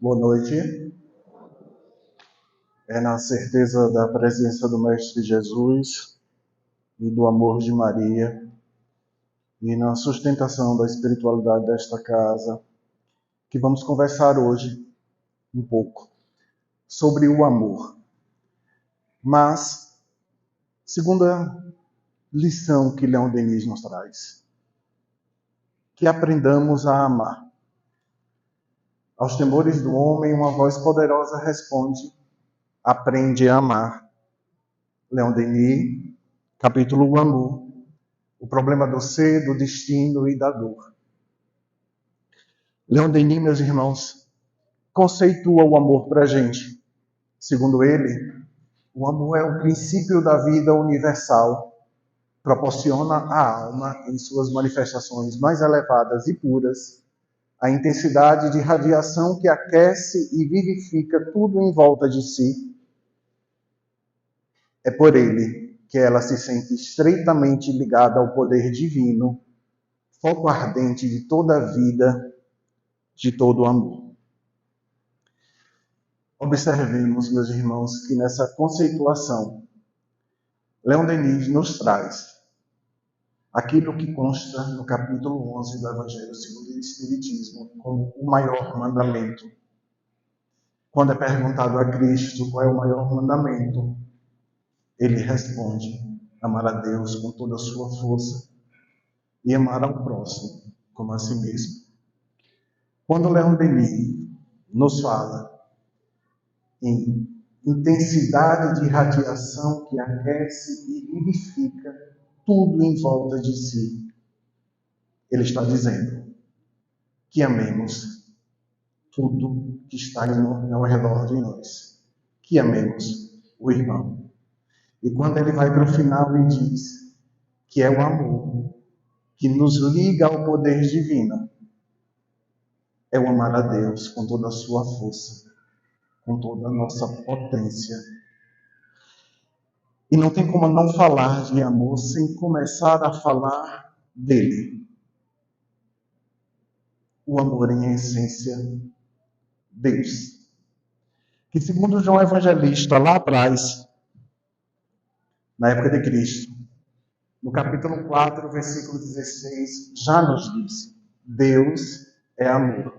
Boa noite. É na certeza da presença do Mestre Jesus e do amor de Maria e na sustentação da espiritualidade desta casa que vamos conversar hoje um pouco sobre o amor. Mas, segunda lição que Leon Denis nos traz, que aprendamos a amar. Aos temores do homem, uma voz poderosa responde: aprende a amar. Leon Denis, capítulo O Amor, o problema do ser, do destino e da dor. Leon Denis, meus irmãos, conceitua o amor para a gente. Segundo ele, o amor é o princípio da vida universal, proporciona à alma, em suas manifestações mais elevadas e puras, a intensidade de radiação que aquece e vivifica tudo em volta de si. É por ele que ela se sente estreitamente ligada ao poder divino, foco ardente de toda a vida, de todo o amor. Observemos, meus irmãos, que nessa conceituação, Leon Denis nos traz aquilo que consta no capítulo 11 do Evangelho segundo o Espiritismo como o maior mandamento. Quando é perguntado a Cristo qual é o maior mandamento, ele responde: amar a Deus com toda a sua força e amar ao próximo como a si mesmo. Quando Leon Denis nos fala em intensidade de radiação que aquece e vivifica tudo em volta de si, ele está dizendo que amemos tudo que está ao redor de nós, que amemos o irmão. E quando ele vai para o final e diz que é o amor que nos liga ao poder divino, é o amar a Deus com toda a sua força, com toda a nossa potência. E não tem como não falar de amor sem começar a falar dele. O amor em essência, Deus. Que segundo João Evangelista, lá atrás, na época de Cristo, no capítulo 4, versículo 16, já nos disse: Deus é amor.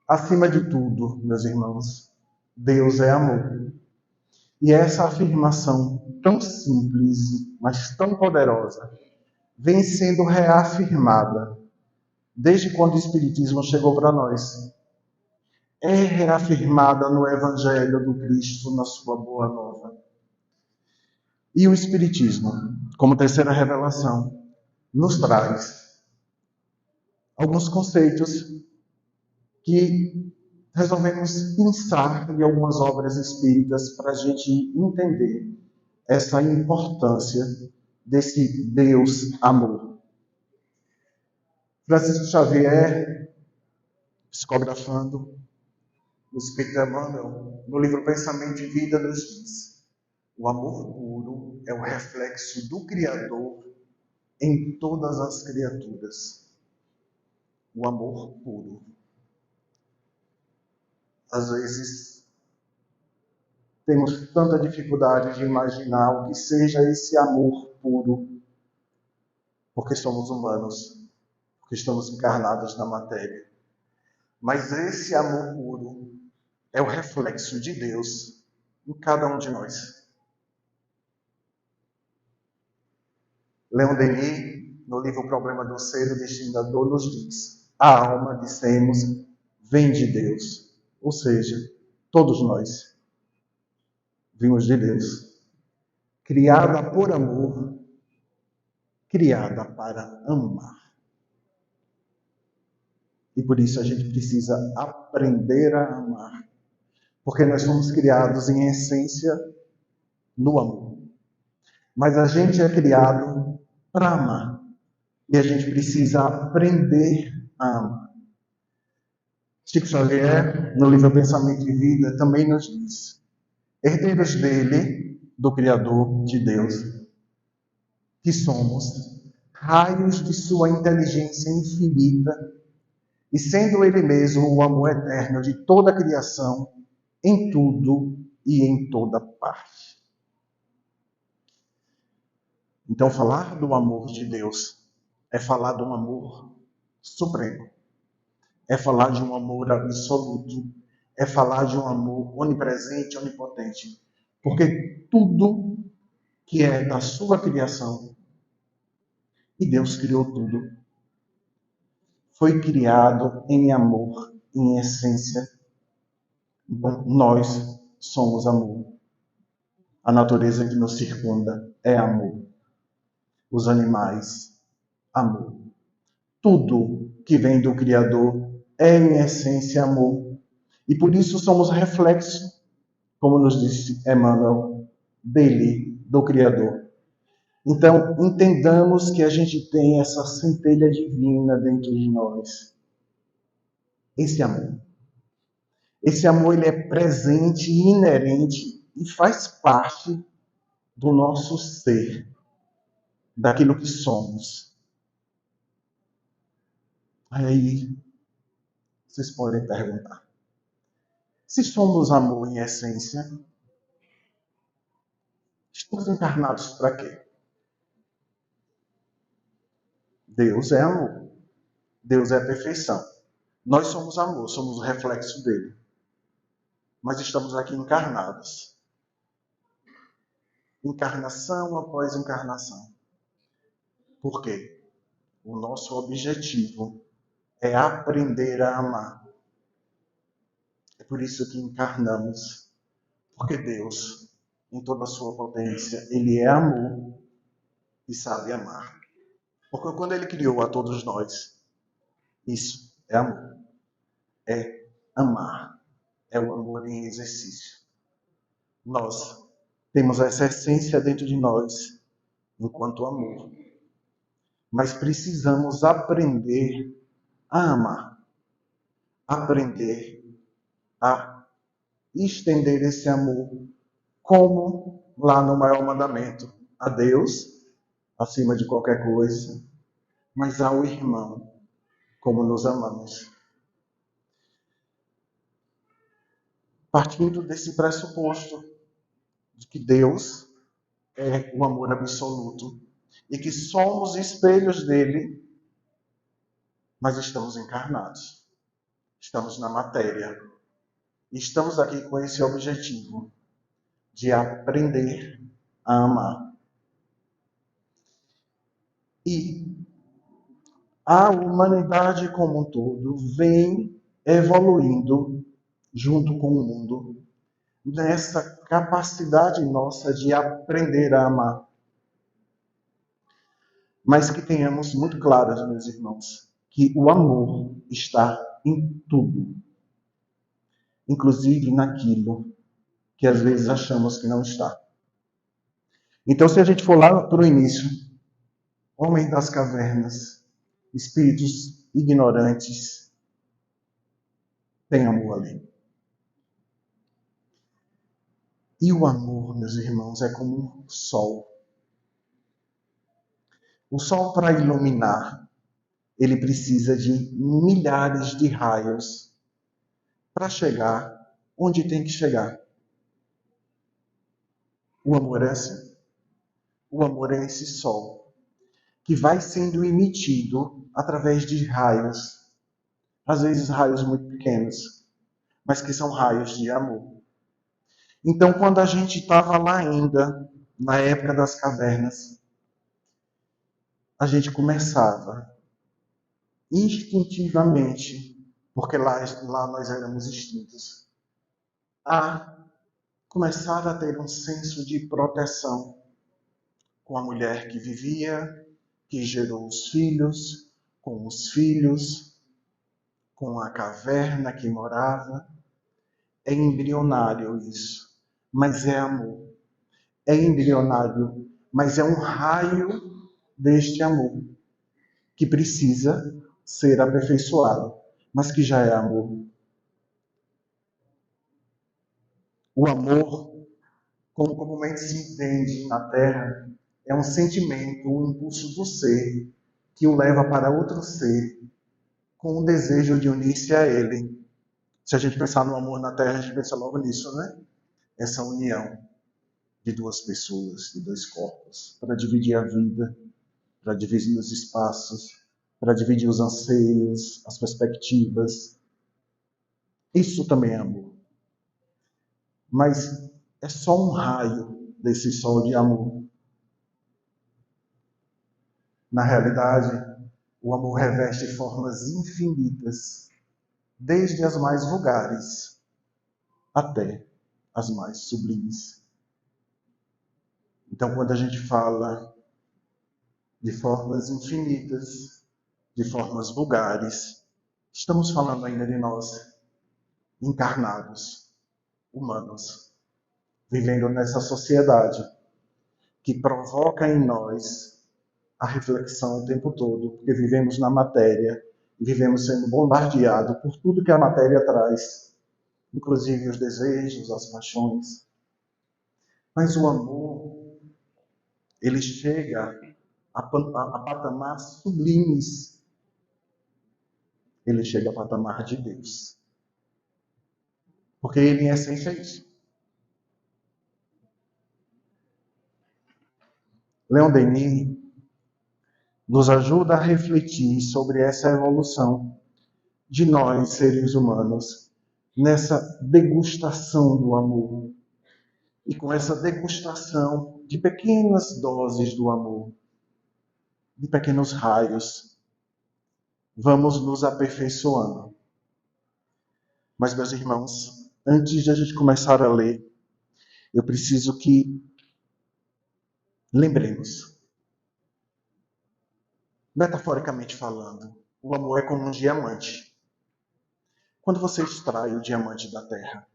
Acima de tudo, meus irmãos, Deus é amor. E essa afirmação tão simples, mas tão poderosa, vem sendo reafirmada desde quando o Espiritismo chegou para nós. É reafirmada no Evangelho do Cristo, na sua Boa Nova. E o Espiritismo, como terceira revelação, nos traz alguns conceitos que resolvemos pensar em algumas obras espíritas para a gente entender essa importância desse Deus amor. Francisco Xavier, psicografando o Espírito Emmanuel, no livro Pensamento e Vida, nos diz: o amor puro é o reflexo do Criador em todas as criaturas. O amor puro. Às vezes, temos tanta dificuldade de imaginar o que seja esse amor puro, porque somos humanos, porque estamos encarnados na matéria. Mas esse amor puro é o reflexo de Deus em cada um de nós. Leon Denis, no livro O Problema do Ser e o Destino da Dor, nos diz: a alma, dissemos, vem de Deus. Ou seja, todos nós vimos de Deus, criada por amor, criada para amar. E por isso a gente precisa aprender a amar, porque nós somos criados em essência no amor. Mas a gente é criado para amar, e a gente precisa aprender a amar. Chico Xavier, no livro Pensamento e Vida, também nos diz: herdeiros dele, do Criador, de Deus, que somos raios de sua inteligência infinita, e sendo Ele mesmo o amor eterno de toda a criação, em tudo e em toda parte. Então, falar do amor de Deus é falar de um amor supremo, é falar de um amor absoluto, é falar de um amor onipresente, onipotente, porque tudo que é da sua criação, e Deus criou tudo, foi criado em amor, em essência. Bom, nós somos amor. A natureza que nos circunda é amor. Os animais, amor. Tudo que vem do Criador é, em essência, amor. E por isso somos reflexo, como nos disse Emmanuel, dele, do Criador. Então, entendamos que a gente tem essa centelha divina dentro de nós. Esse amor. Esse amor ele é presente e inerente e faz parte do nosso ser, daquilo que somos. Aí, vocês podem perguntar. Se somos amor em essência, estamos encarnados para quê? Deus é amor. Deus é perfeição. Nós somos amor, somos o reflexo dele. Mas estamos aqui encarnados. Encarnação após encarnação. Por quê? O nosso objetivo é aprender a amar. É por isso que encarnamos. Porque Deus, em toda a sua potência, Ele é amor e sabe amar. Porque quando Ele criou a todos nós, isso é amor. É amar. É o amor em exercício. Nós temos essa essência dentro de nós, enquanto amor. Mas precisamos aprender a amar. Aprender a estender esse amor, como lá no maior mandamento, a Deus, acima de qualquer coisa, mas ao irmão, como nos amamos. Partindo desse pressuposto de que Deus é o amor absoluto e que somos espelhos dele, mas estamos encarnados, estamos na matéria, e estamos aqui com esse objetivo de aprender a amar. E a humanidade como um todo vem evoluindo junto com o mundo nessa capacidade nossa de aprender a amar. Mas que tenhamos muito claro, meus irmãos, que o amor está em tudo, inclusive naquilo que às vezes achamos que não está. Então, se a gente for lá para o início, homens das cavernas, espíritos ignorantes, tem amor ali. E o amor, meus irmãos, é como um sol. O sol, para iluminar, ele precisa de milhares de raios para chegar onde tem que chegar. O amor é assim. O amor é esse sol que vai sendo emitido através de raios, às vezes raios muito pequenos, mas que são raios de amor. Então, quando a gente estava lá ainda, na época das cavernas, a gente começava instintivamente, porque lá nós éramos extintos, a começar a ter um senso de proteção com a mulher que vivia, que gerou os filhos, com os filhos, com a caverna que morava. É embrionário isso, mas é amor. É embrionário, mas é um raio deste amor, que precisa ser aperfeiçoado, mas que já é amor. O amor, como comumente se entende na Terra, é um sentimento, um impulso do ser, que o leva para outro ser, com o desejo de unir-se a Ele. Se a gente pensar no amor na Terra, a gente pensa logo nisso, né? Essa união de duas pessoas, de dois corpos, para dividir a vida, para dividir os espaços, para dividir os anseios, as perspectivas. Isso também é amor. Mas é só um raio desse sol de amor. Na realidade, o amor reveste formas infinitas, desde as mais vulgares até as mais sublimes. Então, quando a gente fala de formas infinitas, de formas vulgares, estamos falando ainda de nós, encarnados, humanos, vivendo nessa sociedade que provoca em nós a reflexão o tempo todo, porque vivemos na matéria e vivemos sendo bombardeados por tudo que a matéria traz, inclusive os desejos, as paixões. Mas o amor, ele chega a patamar sublimes. Ele chega a patamar de Deus. Porque ele, em essência, é isso. Leon Denis nos ajuda a refletir sobre essa evolução de nós, seres humanos, nessa degustação do amor. E com essa degustação de pequenas doses do amor, de pequenos raios, vamos nos aperfeiçoando. Mas, meus irmãos, antes de a gente começar a ler, eu preciso que lembremos, metaforicamente falando, o amor é como um diamante. Quando você extrai o diamante da terra,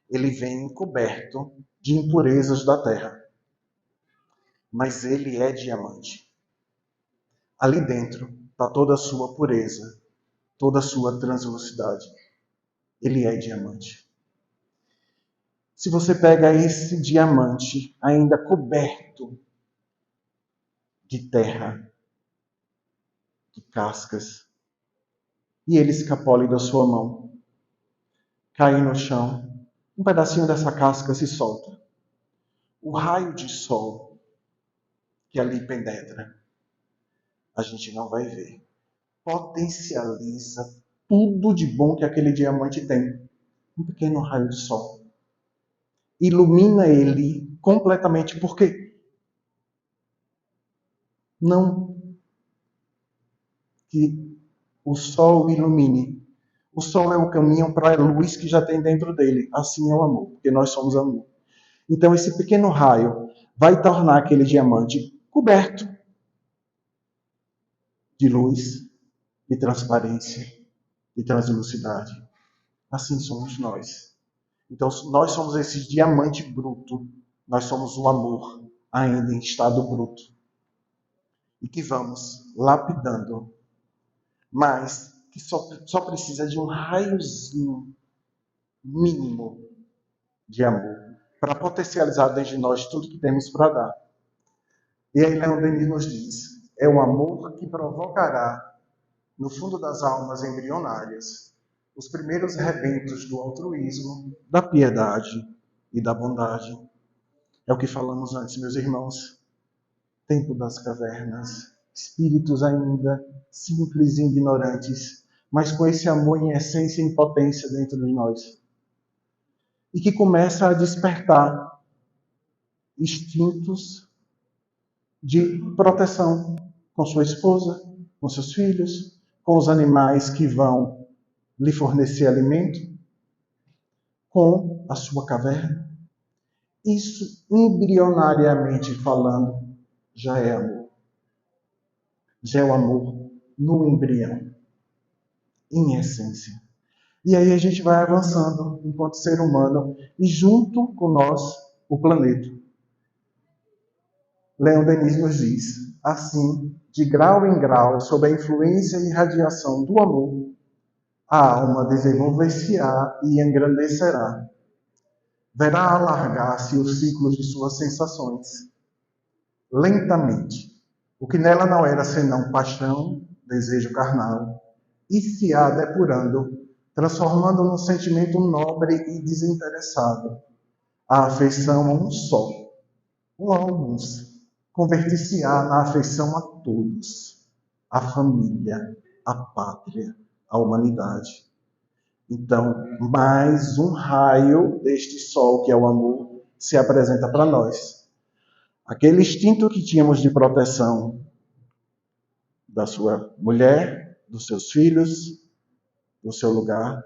ele vem coberto de impurezas da terra. Mas ele é diamante. Ali dentro está toda a sua pureza, toda a sua translucidade. Ele é diamante. Se você pega esse diamante ainda coberto de terra, de cascas, e ele escapole da sua mão, cai no chão, um pedacinho dessa casca se solta. O raio de sol que ali penetra, a gente não vai ver. Potencializa tudo de bom que aquele diamante tem. Um pequeno raio de sol. Ilumina ele completamente. Por quê? Não que o sol ilumine. O sol é o caminho para a luz que já tem dentro dele. Assim é o amor, porque nós somos amor. Então esse pequeno raio vai tornar aquele diamante coberto de luz, de transparência, de translucidade. Assim somos nós. Então nós somos esse diamante bruto. Nós somos o amor ainda em estado bruto. E que vamos lapidando. Mas que só precisa de um raiozinho mínimo de amor para potencializar dentro de nós tudo que temos para dar. E aí Leon Denis nos diz, é o amor que provocará no fundo das almas embrionárias os primeiros rebentos do altruísmo, da piedade e da bondade. É o que falamos antes, meus irmãos. Tempo das cavernas, espíritos ainda simples e ignorantes, mas com esse amor em essência e em potência dentro de nós. E que começa a despertar instintos de proteção com sua esposa, com seus filhos, com os animais que vão lhe fornecer alimento, com a sua caverna. Isso, embrionariamente falando, já é amor. Já é o amor no embrião, em essência. E aí a gente vai avançando enquanto ser humano e junto com nós, o planeta. Leon Denis nos diz, assim, de grau em grau, sob a influência e radiação do amor, a alma desenvolver-se-á e engrandecerá. Verá alargar-se os ciclos de suas sensações, lentamente. O que nela não era senão paixão, desejo carnal, e se há depurando, transformando num sentimento nobre e desinteressado a afeição a um só, ou a alguns, convertir-se-á na afeição a todos, a família, a pátria, a humanidade. Então, mais um raio deste sol que é o amor se apresenta para nós. Aquele instinto que tínhamos de proteção da sua mulher, dos seus filhos, do seu lugar,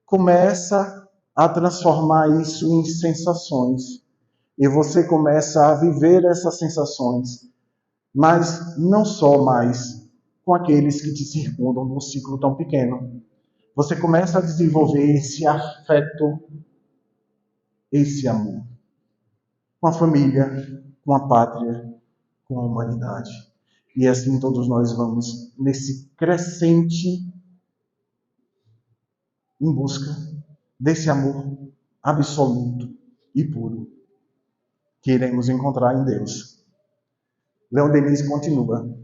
começa a transformar isso em sensações. E você começa a viver essas sensações, mas não só mais com aqueles que te circundam num ciclo tão pequeno. Você começa a desenvolver esse afeto, esse amor, com a família, com a pátria, com a humanidade. E assim todos nós vamos nesse crescente em busca desse amor absoluto e puro que iremos encontrar em Deus. Leon Denis continua.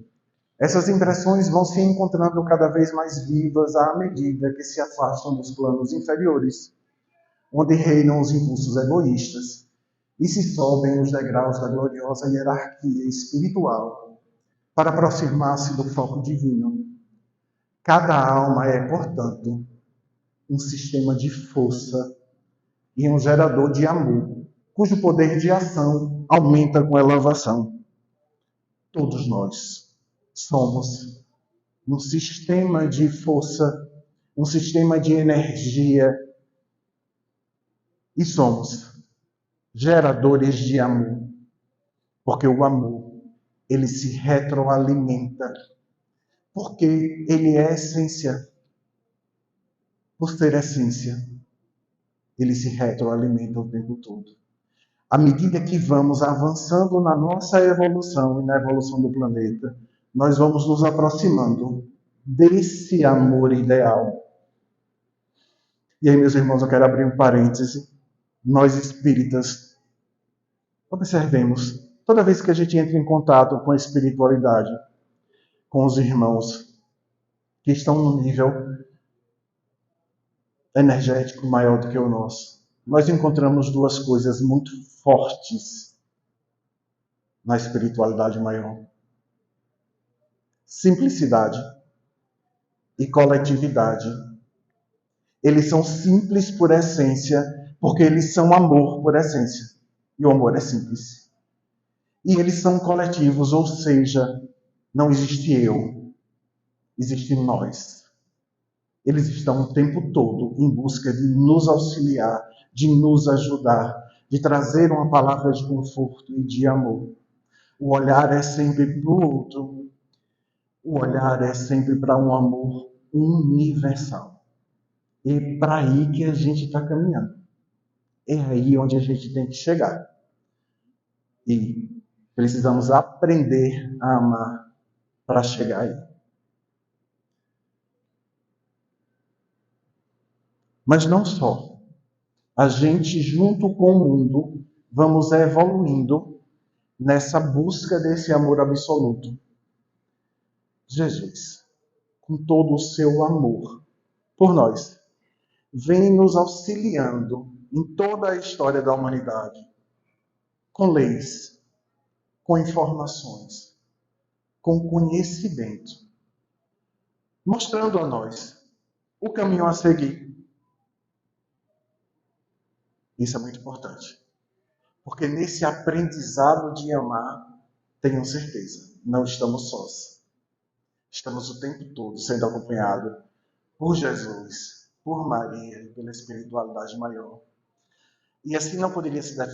Essas impressões vão se encontrando cada vez mais vivas à medida que se afastam dos planos inferiores, onde reinam os impulsos egoístas, e se sobem os degraus da gloriosa hierarquia espiritual para aproximar-se do foco divino. Cada alma é, portanto, um sistema de força e um gerador de amor, cujo poder de ação aumenta com elevação. Todos nós somos um sistema de força, um sistema de energia, e somos geradores de amor, porque o amor, ele se retroalimenta, porque ele é essência. Por ser essência, ele se retroalimenta o tempo todo. À medida que vamos avançando na nossa evolução e na evolução do planeta, nós vamos nos aproximando desse amor ideal. E aí, meus irmãos, eu quero abrir um parêntese. Nós espíritas, observemos, toda vez que a gente entra em contato com a espiritualidade, com os irmãos que estão num nível energético maior do que o nosso, nós encontramos duas coisas muito fortes na espiritualidade maior: simplicidade e coletividade. Eles são simples por essência, porque eles são amor por essência. E o amor é simples. E eles são coletivos, ou seja, não existe eu, existe nós. Eles estão o tempo todo em busca de nos auxiliar, de nos ajudar, de trazer uma palavra de conforto e de amor. O olhar é sempre para o outro. O olhar é sempre para um amor universal. E para aí que a gente está caminhando. É aí onde a gente tem que chegar. E precisamos aprender a amar para chegar aí. Mas não só. A gente, junto com o mundo, vamos evoluindo nessa busca desse amor absoluto. Jesus, com todo o seu amor por nós, vem nos auxiliando em toda a história da humanidade, com leis, com informações, com conhecimento, mostrando a nós o caminho a seguir. Isso é muito importante, porque nesse aprendizado de amar, tenham certeza, não estamos sós. Estamos o tempo todo sendo acompanhados por Jesus, por Maria e pela espiritualidade maior. E assim não poderia ser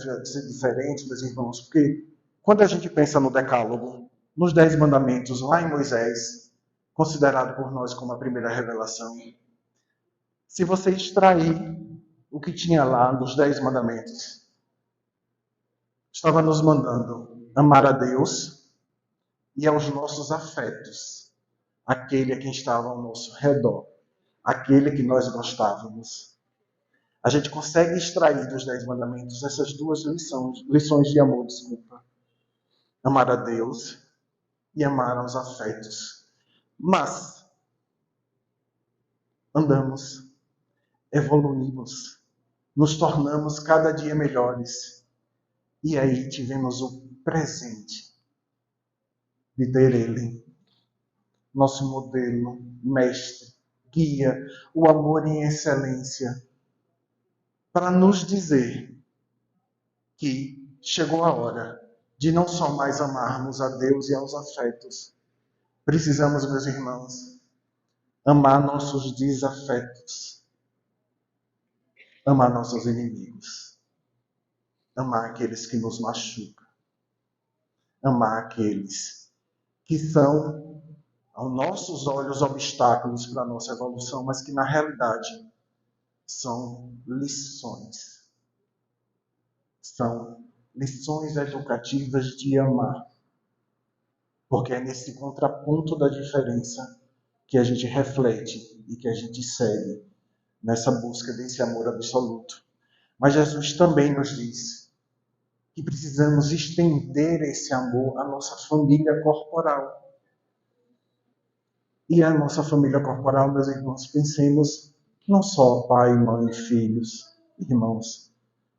diferente, meus irmãos, porque quando a gente pensa no Decálogo, nos 10 mandamentos, lá em Moisés, considerado por nós como a primeira revelação, se você extrair o que tinha lá nos 10 mandamentos, estava nos mandando amar a Deus e aos nossos afetos, aquele a quem estava ao nosso redor, aquele que nós gostávamos. A gente consegue extrair dos 10 mandamentos essas duas lições de amor, amar a Deus e amar aos afetos. Mas andamos, evoluímos, nos tornamos cada dia melhores. E aí tivemos o presente de ter Ele, nosso modelo, mestre, guia, o amor em excelência, para nos dizer que chegou a hora de não só mais amarmos a Deus e aos afetos. Precisamos, meus irmãos, amar nossos desafetos, amar nossos inimigos, amar aqueles que nos machucam, amar aqueles que são, aos nossos olhos, obstáculos para a nossa evolução, mas que na realidade são lições. São lições educativas de amar. Porque é nesse contraponto da diferença que a gente reflete e que a gente segue nessa busca desse amor absoluto. Mas Jesus também nos diz que precisamos estender esse amor à nossa família corporal. E a nossa família corporal, meus irmãos, pensemos não só pai, mãe, filhos, irmãos.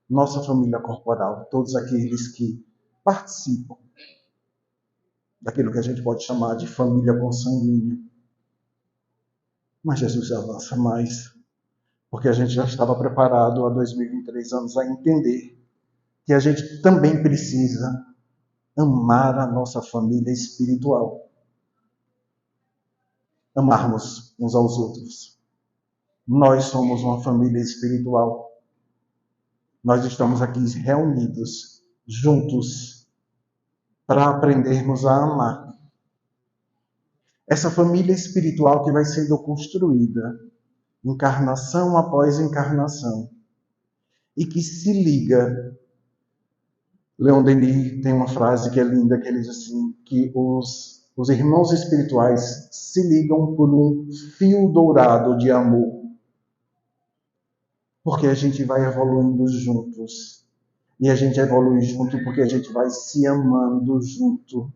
Nossa família corporal, todos aqueles que participam daquilo que a gente pode chamar de família consanguínea. Mas Jesus avança mais, porque a gente já estava preparado há 2023 anos a entender que a gente também precisa amar a nossa família espiritual. Amarmos uns aos outros. Nós somos uma família espiritual. Nós estamos aqui reunidos, juntos, para aprendermos a amar. Essa família espiritual que vai sendo construída, encarnação após encarnação, e que se liga. Leon Denis tem uma frase que é linda, que ele diz assim, que os irmãos espirituais se ligam por um fio dourado de amor. Porque a gente vai evoluindo juntos. E a gente evolui junto porque a gente vai se amando junto.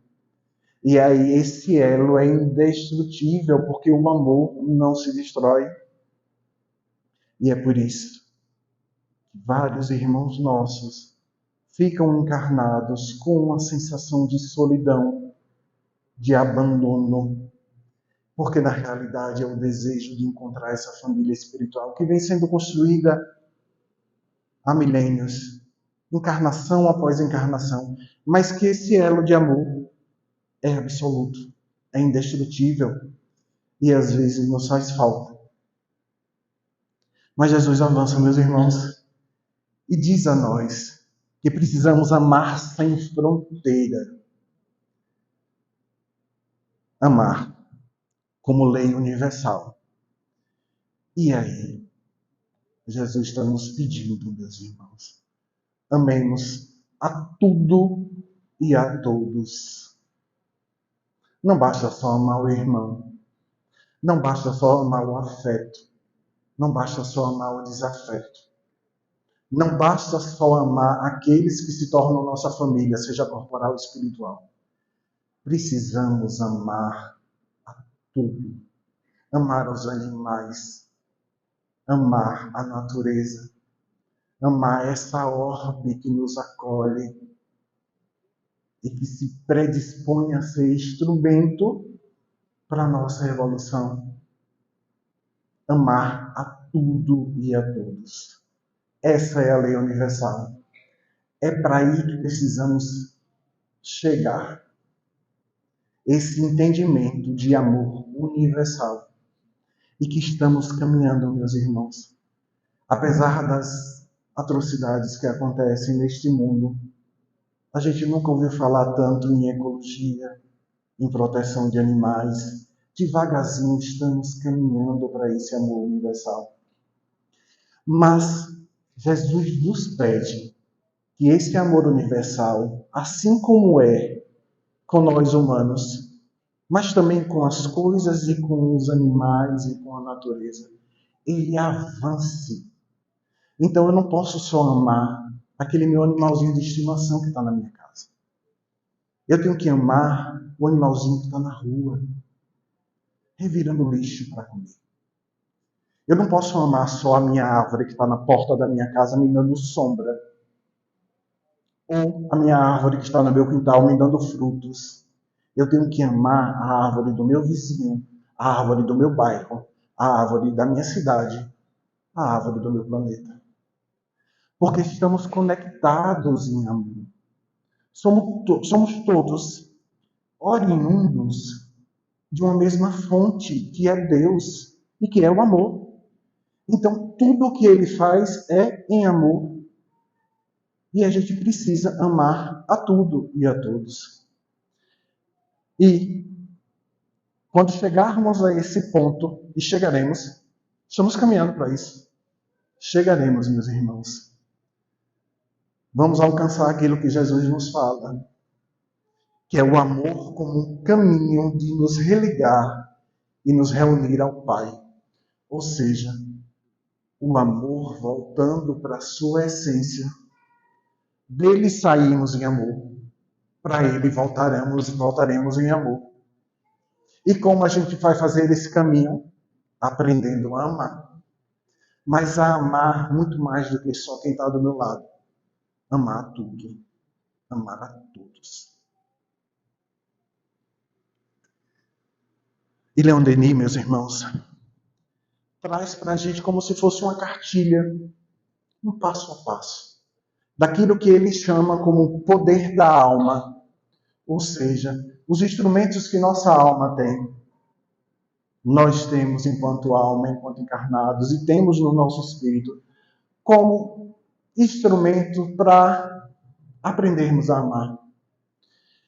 E aí esse elo é indestrutível, porque o amor não se destrói. E é por isso que vários irmãos nossos ficam encarnados com uma sensação de solidão, de abandono, porque na realidade é o desejo de encontrar essa família espiritual que vem sendo construída há milênios, encarnação após encarnação, mas que esse elo de amor é absoluto, é indestrutível e às vezes nos faz falta. Mas Jesus avança, meus irmãos, e diz a nós que precisamos amar sem fronteira. Amar como lei universal. E aí, Jesus está nos pedindo, meus irmãos, amemos a tudo e a todos. Não basta só amar o irmão. Não basta só amar o afeto. Não basta só amar o desafeto. Não basta só amar aqueles que se tornam nossa família, seja corporal ou espiritual. Precisamos amar a tudo. Amar os animais. Amar a natureza. Amar essa orbe que nos acolhe e que se predispõe a ser instrumento para a nossa evolução. Amar a tudo e a todos. Essa é a lei universal. É para aí que precisamos chegar. Esse entendimento de amor universal. E que estamos caminhando, meus irmãos. Apesar das atrocidades que acontecem neste mundo, a gente nunca ouviu falar tanto em ecologia, em proteção de animais. Devagarzinho estamos caminhando para esse amor universal. Mas Jesus nos pede que esse amor universal, assim como é com nós humanos, mas também com as coisas e com os animais e com a natureza, ele avance. Então eu não posso só amar aquele meu animalzinho de estimação que está na minha casa. Eu tenho que amar o animalzinho que está na rua, revirando lixo para comer. Eu não posso amar só a minha árvore que está na porta da minha casa me dando sombra, ou a minha árvore que está no meu quintal me dando frutos. Eu tenho que amar a árvore do meu vizinho, a árvore do meu bairro, a árvore da minha cidade, a árvore do meu planeta. Porque estamos conectados em amor. Somos todos oriundos de uma mesma fonte, que é Deus e que é o amor. Então, tudo o que ele faz é em amor. E a gente precisa amar a tudo e a todos. E quando chegarmos a esse ponto, e chegaremos, estamos caminhando para isso. Chegaremos, meus irmãos. Vamos alcançar aquilo que Jesus nos fala, que é o amor como um caminho de nos religar e nos reunir ao Pai. Ou seja, o amor voltando para a sua essência. Dele saímos em amor. Para ele voltaremos em amor. E como a gente vai fazer esse caminho? Aprendendo a amar. Mas a amar muito mais do que só quem está do meu lado. Amar tudo. Amar a todos. E Leon Denis, meus irmãos, traz para a gente como se fosse uma cartilha, um passo a passo, daquilo que ele chama como o poder da alma, ou seja, os instrumentos que nossa alma tem. Nós temos enquanto alma, enquanto encarnados, e temos no nosso espírito como instrumento para aprendermos a amar.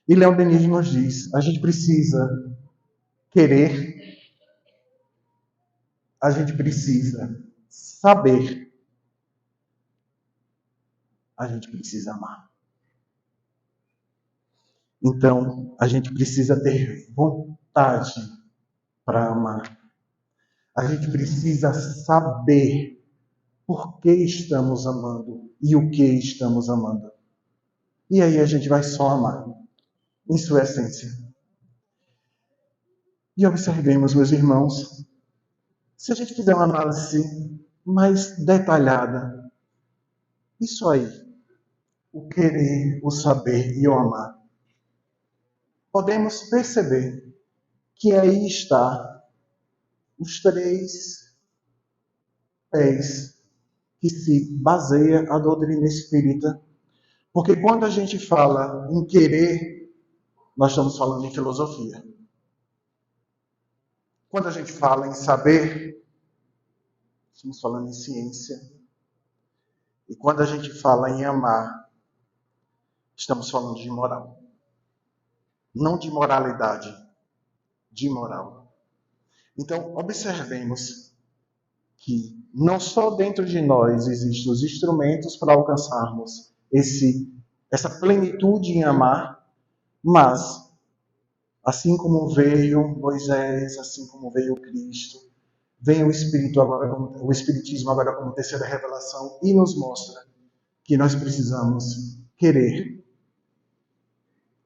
E Leon Denis nos diz, a gente precisa querer, a gente precisa saber, a gente precisa amar. Então, a gente precisa ter vontade para amar. A gente precisa saber por que estamos amando e o que estamos amando. E aí a gente vai só amar, em sua essência. E observemos, meus irmãos, se a gente fizer uma análise mais detalhada, isso aí, o querer, o saber e o amar, podemos perceber que aí está os 3 pés que se baseia a doutrina espírita. Porque quando a gente fala em querer, nós estamos falando em filosofia. Quando a gente fala em saber, estamos falando em ciência. E quando a gente fala em amar, estamos falando de moral. Não de moralidade, de moral. Então, observemos que não só dentro de nós existem os instrumentos para alcançarmos essa plenitude em amar, mas, assim como veio Moisés, assim como veio Cristo, vem o Espiritismo agora como terceira revelação e nos mostra que nós precisamos querer,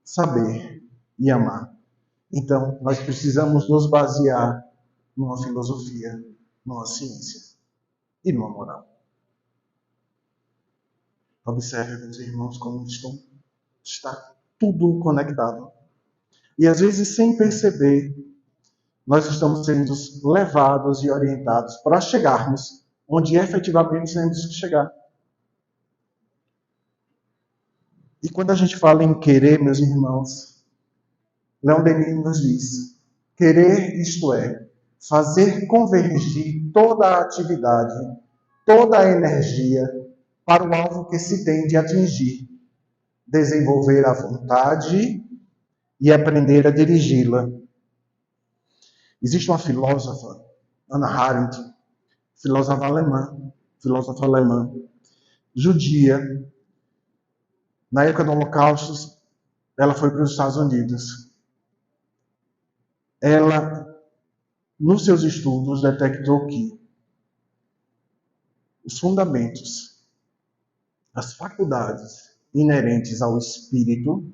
saber e amar. Então, nós precisamos nos basear numa filosofia, numa ciência e numa moral. Observe, meus irmãos, como está tudo conectado. E às vezes, sem perceber, nós estamos sendo levados e orientados para chegarmos onde efetivamente temos que chegar. E quando a gente fala em querer, meus irmãos, Leon Denis nos diz, querer, isto é, fazer convergir toda a atividade, toda a energia para o alvo que se tem de atingir, desenvolver a vontade e aprender a dirigi-la. Existe uma filósofa, Hannah Arendt, filósofa alemã, judia. Na época do Holocausto, ela foi para os Estados Unidos. Ela, nos seus estudos, detectou que os fundamentos, as faculdades inerentes ao espírito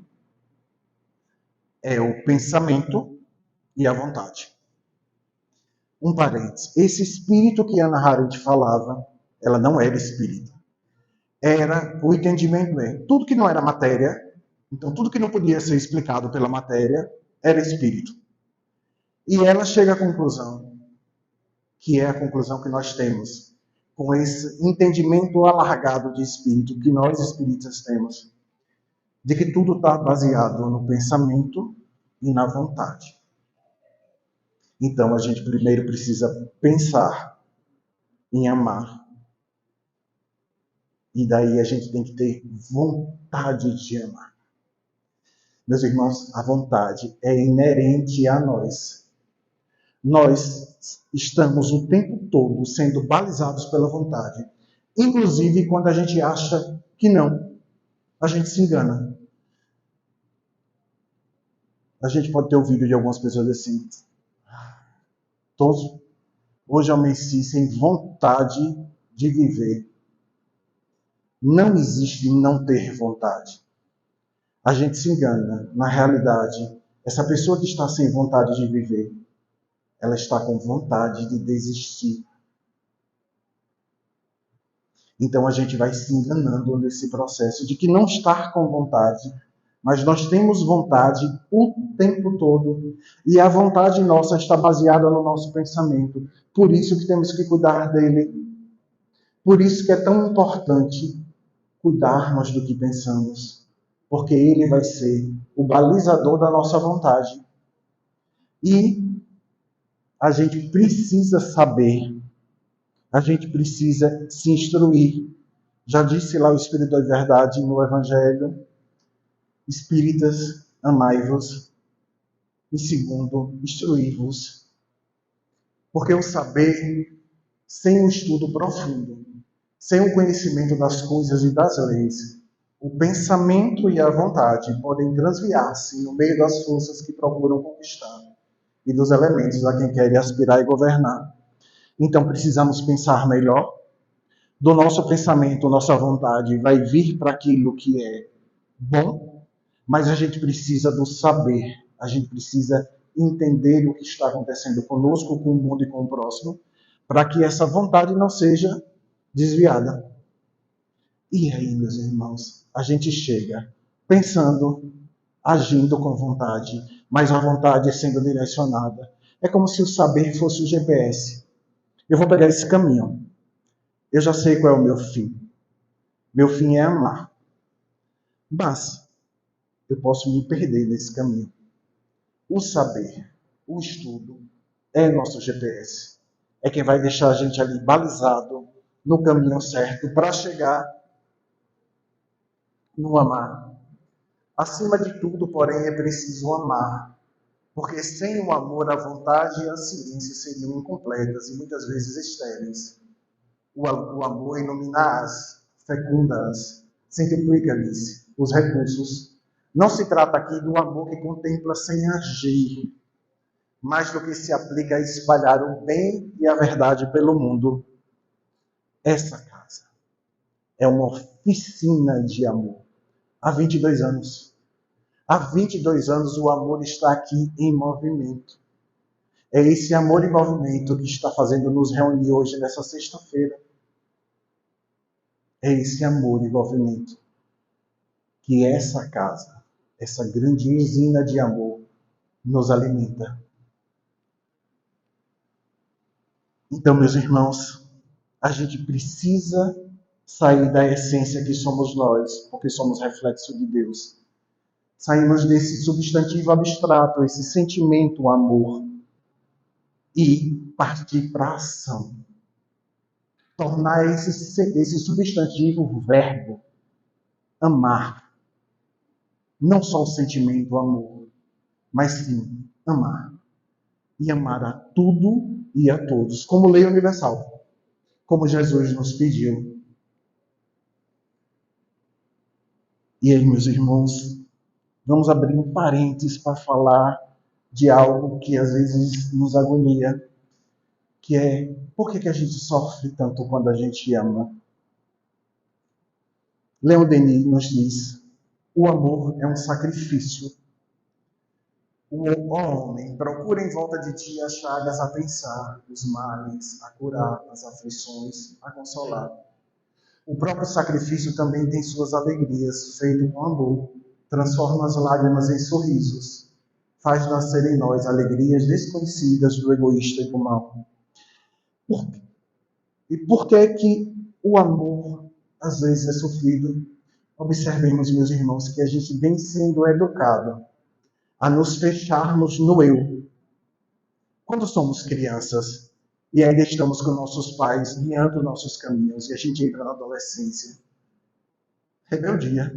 é o pensamento e a vontade. Um parênteses. Esse espírito que Hannah Arendt falava, ela não era espírita. Era, o entendimento tudo que não era matéria, então tudo que não podia ser explicado pela matéria, era espírito. E ela chega à conclusão, que é a conclusão que nós temos, com esse entendimento alargado de espírito que nós espíritas temos, de que tudo está baseado no pensamento e na vontade. Então a gente primeiro precisa pensar em amar. E daí a gente tem que ter vontade de amar. Meus irmãos, a vontade é inerente a nós. Nós estamos o tempo todo sendo balizados pela vontade. Inclusive quando a gente acha que não, a gente se engana. A gente pode ter ouvido de algumas pessoas assim: hoje eu amanheci sem vontade de viver. Não existe não ter vontade. A gente se engana. Na realidade, essa pessoa que está sem vontade de viver, ela está com vontade de desistir. Então a gente vai se enganando nesse processo de que não estar com vontade, mas nós temos vontade o tempo todo. E a vontade nossa está baseada no nosso pensamento. Por isso que temos que cuidar dele. Por isso que é tão importante cuidarmos do que pensamos. Porque ele vai ser o balizador da nossa vontade. E a gente precisa saber, a gente precisa se instruir. Já disse lá o Espírito da Verdade no Evangelho: espíritas, amai-vos, e segundo, instruí-vos. Porque o saber, sem um estudo profundo, sem o conhecimento das coisas e das leis, o pensamento e a vontade podem transviar-se no meio das forças que procuram conquistar e dos elementos a quem querem aspirar e governar. Então precisamos pensar melhor. Do nosso pensamento, nossa vontade vai vir para aquilo que é bom, mas a gente precisa do saber, a gente precisa entender o que está acontecendo conosco, com o mundo e com o próximo, para que essa vontade não seja desviada. E aí, meus irmãos, a gente chega pensando, agindo com vontade, mas a vontade sendo direcionada. É como se o saber fosse o GPS. Eu vou pegar esse caminho. Eu já sei qual é o meu fim. Meu fim é amar. Mas eu posso me perder nesse caminho. O saber, o estudo, é nosso GPS. É quem vai deixar a gente ali balizado no caminho certo para chegar no amar. Acima de tudo, porém, é preciso amar. Porque sem o amor, a vontade e a ciência seriam incompletas e muitas vezes estéreis. O amor ilumina-as, fecunda-as, centrifuga-lhes os recursos. Não se trata aqui do amor que contempla sem agir, mas do que se aplica a espalhar o bem e a verdade pelo mundo. Essa casa é uma oficina de amor. Há 22 anos. Há 22 anos o amor está aqui em movimento. É esse amor em movimento que está fazendo nos reunir hoje, nessa sexta-feira. É esse amor em movimento que essa casa, essa grande usina de amor, nos alimenta. Então, meus irmãos, a gente precisa sair da essência que somos nós, porque somos reflexo de Deus. Saímos desse substantivo abstrato, esse sentimento, amor, e partir para a ação. Tornar esse substantivo verbo, amar. Não só o sentimento, amor, mas sim amar. E amar a tudo e a todos, como lei universal, como Jesus nos pediu. E aí, meus irmãos, vamos abrir um parênteses para falar de algo que às vezes nos agonia, que é: por que a gente sofre tanto quando a gente ama? Leon Denis nos diz: o amor é um sacrifício. Ó homem, procura em volta de ti as chagas a pensar, os males, a curar, as aflições, a consolar. O próprio sacrifício também tem suas alegrias, feito com amor, transforma as lágrimas em sorrisos, faz nascer em nós alegrias desconhecidas do egoísta e do mal. E por que é que o amor às vezes é sofrido? Observemos, meus irmãos, que a gente vem sendo educado a nos fecharmos no eu. Quando somos crianças e ainda estamos com nossos pais guiando nossos caminhos e a gente entra na adolescência, rebeldia.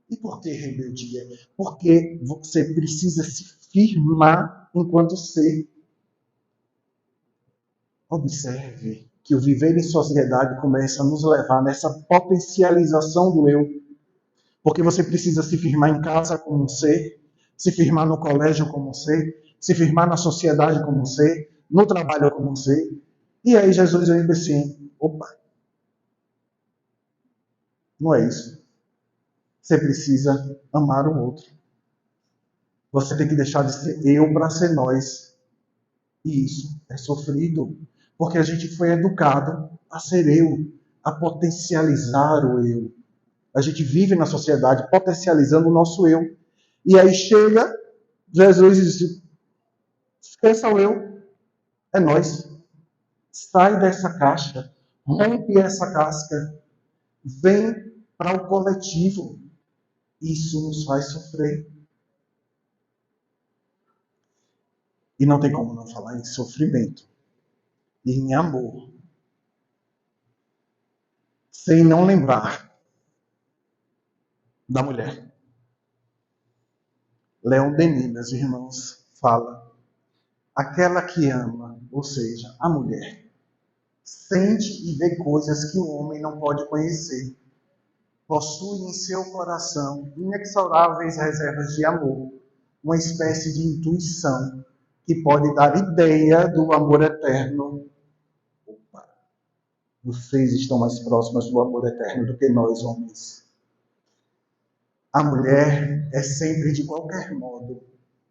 E por que rebeldia? Porque você precisa se firmar enquanto ser. Observe que o viver em sociedade começa a nos levar nessa potencialização do eu. Porque você precisa se firmar em casa como um ser, se firmar no colégio como um ser, se firmar na sociedade como um ser, no trabalho como um ser. E aí Jesus vem assim, opa, não é isso. Você precisa amar o outro. Você tem que deixar de ser eu para ser nós. E isso é sofrido, porque a gente foi educado a ser eu, a potencializar o eu. A gente vive na sociedade potencializando o nosso eu. E aí chega Jesus e diz, esqueça o eu, é nós. Sai dessa caixa, rompe essa casca, vem para o coletivo. Isso nos faz sofrer. E não tem como não falar em sofrimento e em amor, sem não lembrar da mulher. Leon Denis, meus irmãos, fala: aquela que ama, ou seja, a mulher, sente e vê coisas que o homem não pode conhecer. Possui em seu coração inexoráveis reservas de amor, uma espécie de intuição que pode dar ideia do amor eterno. Opa, vocês estão mais próximas do amor eterno do que nós, homens. A mulher é sempre, de qualquer modo,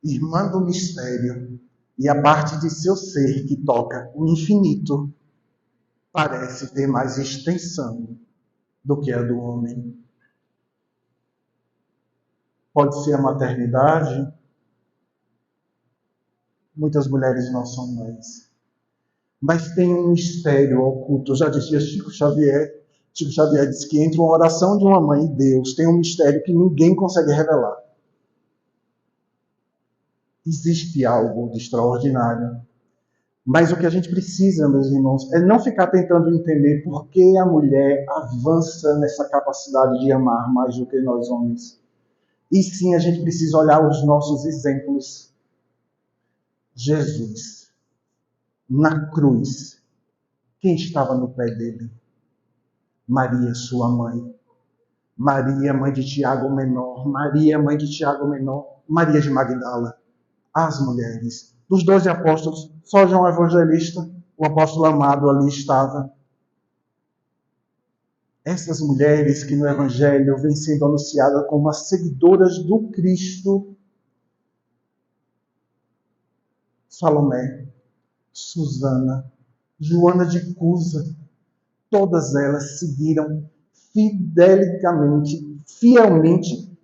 irmã do mistério, e a parte de seu ser que toca o infinito parece ter mais extensão do que a do homem. Pode ser a maternidade. Muitas mulheres não são mães. Mas tem um mistério oculto. Já dizia Chico Xavier. Chico Xavier disse que entre uma oração de uma mãe e Deus tem um mistério que ninguém consegue revelar. Existe algo de extraordinário. Mas o que a gente precisa, meus irmãos, é não ficar tentando entender por que a mulher avança nessa capacidade de amar mais do que nós homens. E sim, a gente precisa olhar os nossos exemplos. Jesus, na cruz, quem estava no pé dele? Maria, sua mãe. Maria, mãe de Tiago Menor. Maria, mãe de Tiago Menor. Maria de Magdala. As mulheres. Dos 12 apóstolos, só João Evangelista, o apóstolo amado, ali estava. Essas mulheres que no Evangelho vêm sendo anunciadas como as seguidoras do Cristo. Salomé, Susana, Joana de Cusa, todas elas seguiram fielmente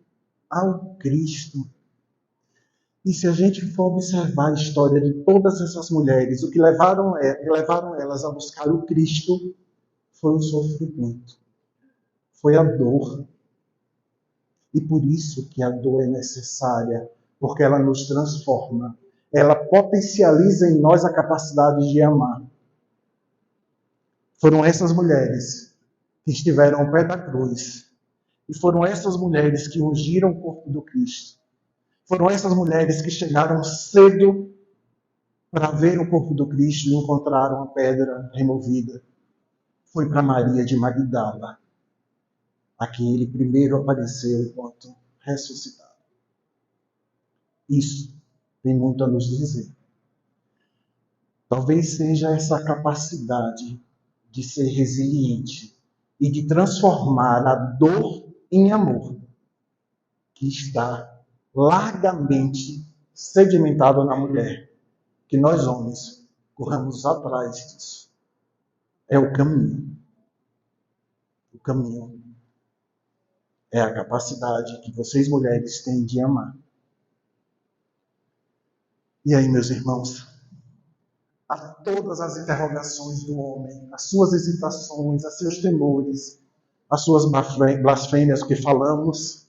ao Cristo. E se a gente for observar a história de todas essas mulheres, o que levaram elas a buscar o Cristo foi o sofrimento, foi a dor. E por isso que a dor é necessária, porque ela nos transforma, ela potencializa em nós a capacidade de amar. Foram essas mulheres que estiveram ao pé da cruz, e foram essas mulheres que ungiram o corpo do Cristo. Foram essas mulheres que chegaram cedo para ver o corpo do Cristo e encontraram a pedra removida. Foi para Maria de Magdala, a quem ele primeiro apareceu enquanto ressuscitado. Isso tem muito a nos dizer. Talvez seja essa capacidade de ser resiliente e de transformar a dor em amor que está largamente sedimentado na mulher, que nós homens corramos atrás disso. É o caminho. O caminho é a capacidade que vocês mulheres têm de amar. E aí, meus irmãos, a todas as interrogações do homem, as suas hesitações, os seus temores, as suas blasfêmias que falamos,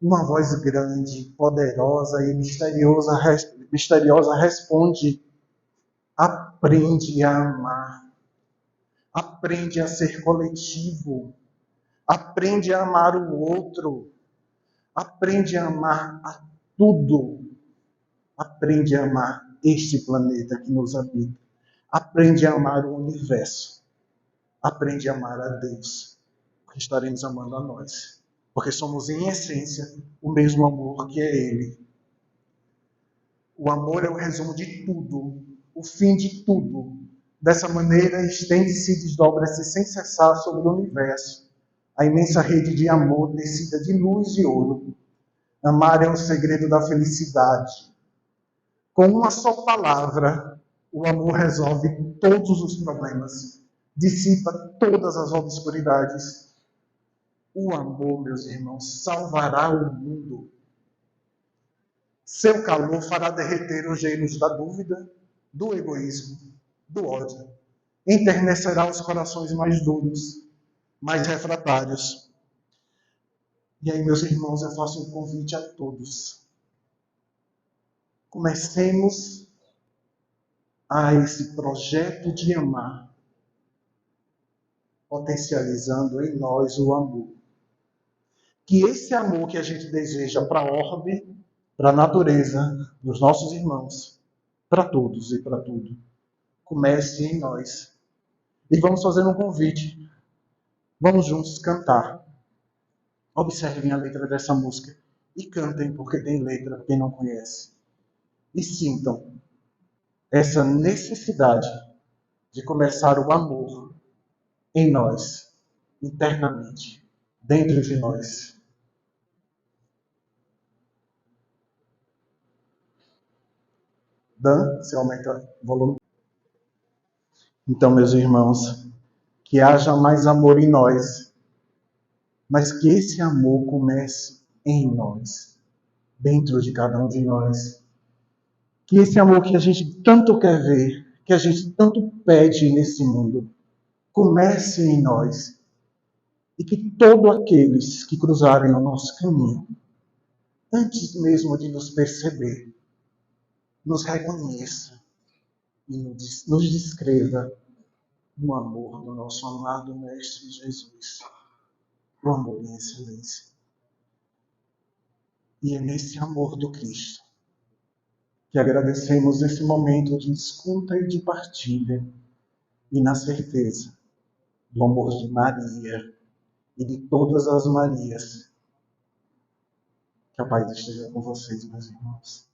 uma voz grande, poderosa e misteriosa responde: aprende a amar, aprende a ser coletivo, aprende a amar o outro, aprende a amar a tudo, aprende a amar este planeta que nos habita, aprende a amar o universo, aprende a amar a Deus, porque estaremos amando a nós, porque somos em essência o mesmo amor que é Ele. O amor é o resumo de tudo, o fim de tudo. Dessa maneira, estende-se e desdobra-se sem cessar sobre o universo a imensa rede de amor tecida de luz e ouro. Amar é o segredo da felicidade. Com uma só palavra, o amor resolve todos os problemas, dissipa todas as obscuridades. O amor, meus irmãos, salvará o mundo. Seu calor fará derreter os gelos da dúvida, do egoísmo, do ódio. Enternecerá os corações mais duros, mais refratários. E aí, meus irmãos, eu faço um convite a todos. Comecemos a esse projeto de amar, potencializando em nós o amor. Que esse amor que a gente deseja para a orbe, para a natureza, dos nossos irmãos, para todos e para tudo, comece em nós. E vamos fazer um convite. Vamos juntos cantar. Observem a letra dessa música e cantem, porque tem letra para quem não conhece. E sintam essa necessidade de começar o amor em nós, internamente, dentro de nós. Dan, você aumenta o volume. Então, meus irmãos, que haja mais amor em nós, mas que esse amor comece em nós, dentro de cada um de nós. Que esse amor que a gente tanto quer ver, que a gente tanto pede nesse mundo, comece em nós. E que todos aqueles que cruzarem o nosso caminho, antes mesmo de nos perceber, nos reconheça e nos descreva o amor do nosso amado Mestre Jesus. O amor em excelência. E é nesse amor do Cristo que agradecemos esse momento de escuta e de partilha, e na certeza do amor de Maria e de todas as Marias. Que a paz esteja com vocês, meus irmãos.